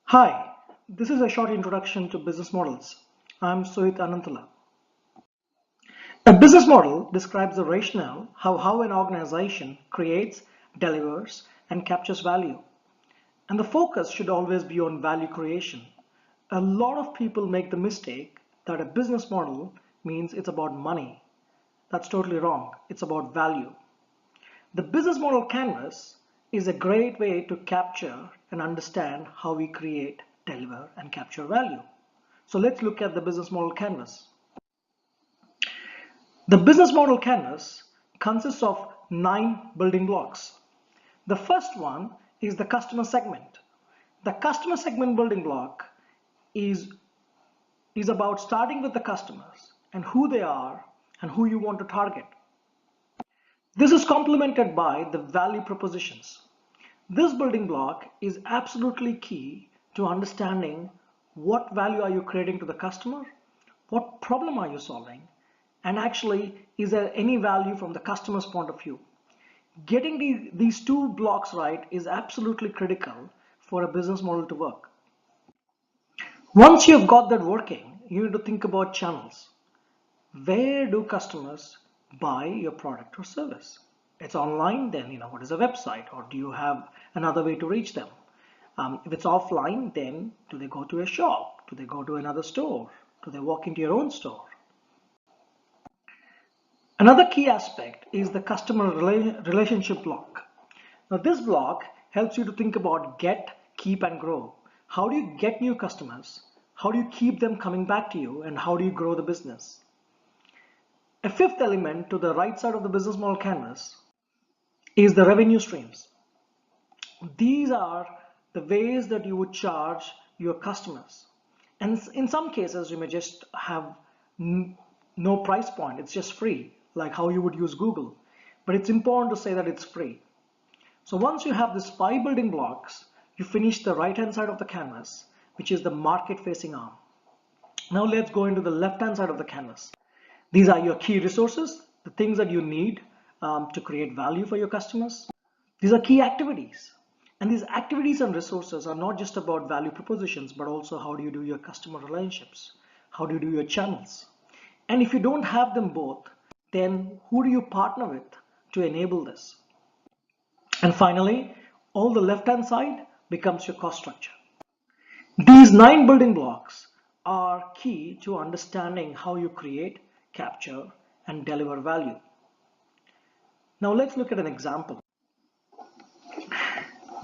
Hi, this is a short introduction to business models. I'm Suhit Anantula. A business model describes the rationale how an organization creates, delivers, and captures value. And the focus should always be on value creation. A lot of people make the mistake that a business model means it's about money. That's totally wrong. It's about value. The business model canvas is a great way to capture and understand how we create, deliver, and capture value. So let's look at the business model canvas. The business model canvas consists of 9 building blocks. The first one is the customer segment. The customer segment building block is, is about starting with the customers and who they are and who you want to target. This is complemented by the value propositions. This building block is absolutely key to understanding what value are you creating to the customer, what problem are you solving, and actually is there any value from the customer's point of view. Getting these two blocks right is absolutely critical for a business model to work. Once you've got that working, you need to think about channels. Where do customers buy your product or service? It's online, then what is a website, or do you have another way to reach them? If it's offline, then do they go to a shop? Do they go to another store? Do they walk into your own store? Another key aspect is the customer relationship block. Now this block helps you to think about get, keep, and grow. How do you get new customers? How do you keep them coming back to you? And how do you grow the business? A fifth element to the right side of the business model canvas is the revenue streams. These are the ways that you would charge your customers. And in some cases, you may just have no price point. It's just free, like how you would use Google. But it's important to say that it's free. So once you have these 5 building blocks, you finish the right-hand side of the canvas, which is the market-facing arm. Now let's go into the left-hand side of the canvas. These are your key resources, the things that you need to create value for your customers. These are key activities. And these activities and resources are not just about value propositions, but also how do you do your customer relationships? How do you do your channels? And if you don't have them both, then who do you partner with to enable this? And finally, all the left-hand side becomes your cost structure. These 9 building blocks are key to understanding how you create, capture, and deliver value. Now let's look at an example.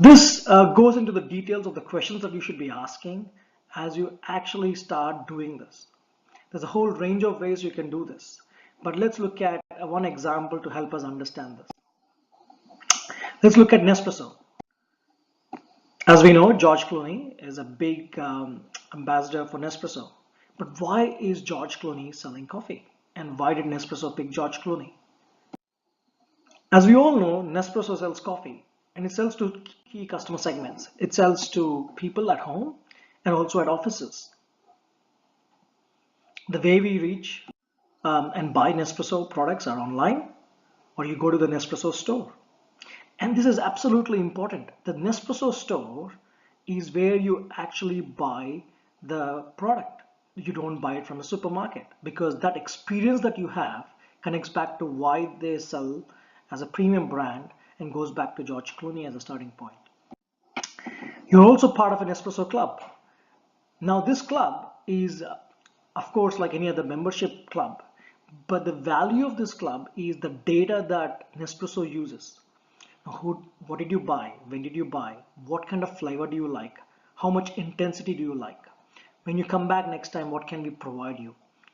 This goes into the details of the questions that you should be asking as you actually start doing this. There's a whole range of ways you can do this, but let's look at one example to help us understand this. Let's look at Nespresso. As we know, George Clooney is a big ambassador for Nespresso. But why is George Clooney selling coffee? And why did Nespresso pick George Clooney? As we all know, Nespresso sells coffee, and it sells to key customer segments. It sells to people at home and also at offices. The way we reach and buy Nespresso products are online, or you go to the Nespresso store. And this is absolutely important. The Nespresso store is where you actually buy the product. You don't buy it from a supermarket, because that experience that you have connects back to why they sell as a premium brand and goes back to George Clooney as a starting point. You're also part of an Nespresso club. Now this club is, of course, like any other membership club, but the value of this club is the data that Nespresso uses. What did you buy? When did you buy? What kind of flavor do you like? How much intensity do you like? When you come back next time, what can we provide you?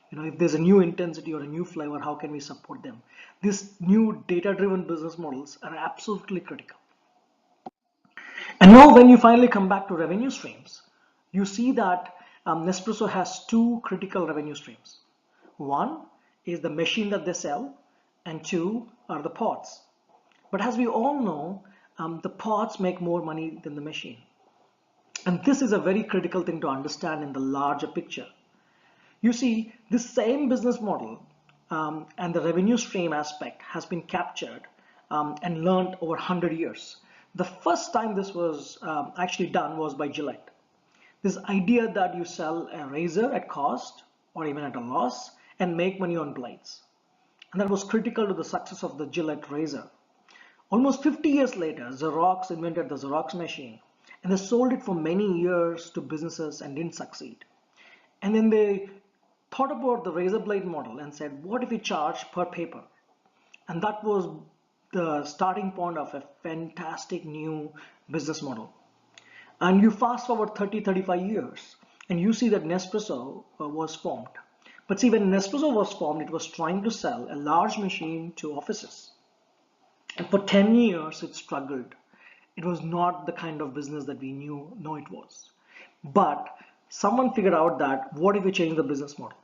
If there's a new intensity or a new flavor, how can we support them? These new data-driven business models are absolutely critical. And now when you finally come back to revenue streams, you see that Nespresso has 2 critical revenue streams. One is the machine that they sell, and 2 are the pods. But as we all know, the pods make more money than the machine. And this is a very critical thing to understand in the larger picture. You see, this same business model and the revenue stream aspect has been captured and learned over 100 years. The first time this was actually done was by Gillette. This idea that you sell a razor at cost or even at a loss and make money on blades. And that was critical to the success of the Gillette razor. Almost 50 years later, Xerox invented the Xerox machine and they sold it for many years to businesses and didn't succeed. And then they thought about the razor blade model and said, what if we charge per paper? And that was the starting point of a fantastic new business model. And you fast forward 30, 35 years and you see that Nespresso was formed. But see, when Nespresso was formed, it was trying to sell a large machine to offices. And for 10 years, it struggled. It was not the kind of business that we know it was. But someone figured out that what if we change the business model?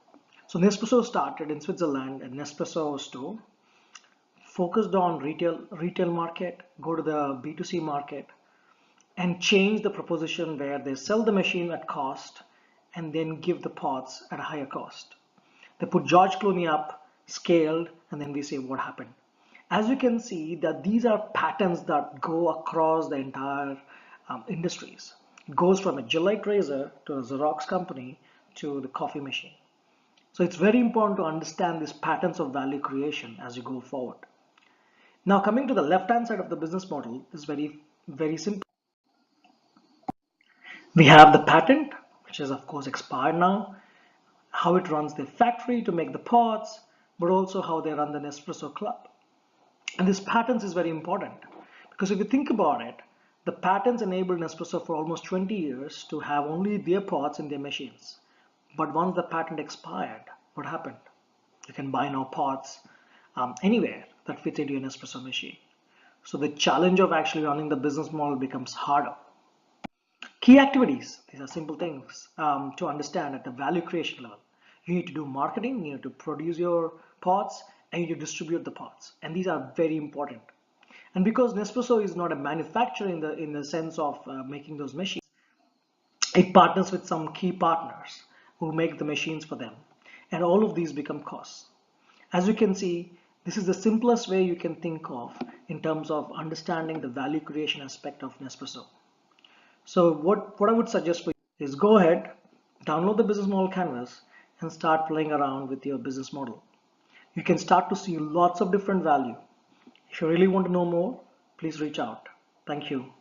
So Nespresso started in Switzerland, a Nespresso store, focused on retail market, go to the B2C market, and change the proposition where they sell the machine at cost and then give the pots at a higher cost. They put George Clooney up, scaled, and then we see what happened. As you can see that these are patterns that go across the entire industries. It goes from a Gillette razor to a Xerox company to the coffee machine. So it's very important to understand these patterns of value creation as you go forward. Now coming to the left hand side of the business model is very simple. We have the patent, which is of course expired now, how it runs the factory to make the pots, but also how they run the Nespresso Club. And this patents is very important because if you think about it, the patents enabled Nespresso for almost 20 years to have only their pots in their machines. But once the patent expired, what happened? You can buy now pots anywhere that fits into an espresso machine. So the challenge of actually running the business model becomes harder. Key activities, these are simple things to understand at the value creation level. You need to do marketing, you need to produce your pots, and you need to distribute the pots. And these are very important. And because Nespresso is not a manufacturer in the sense of making those machines, it partners with some key partners who make the machines for them. And all of these become costs. As you can see, this is the simplest way you can think of in terms of understanding the value creation aspect of Nespresso. So what I would suggest for you is go ahead, download the business model canvas and start playing around with your business model. You can start to see lots of different value. If you really want to know more, please reach out. Thank you.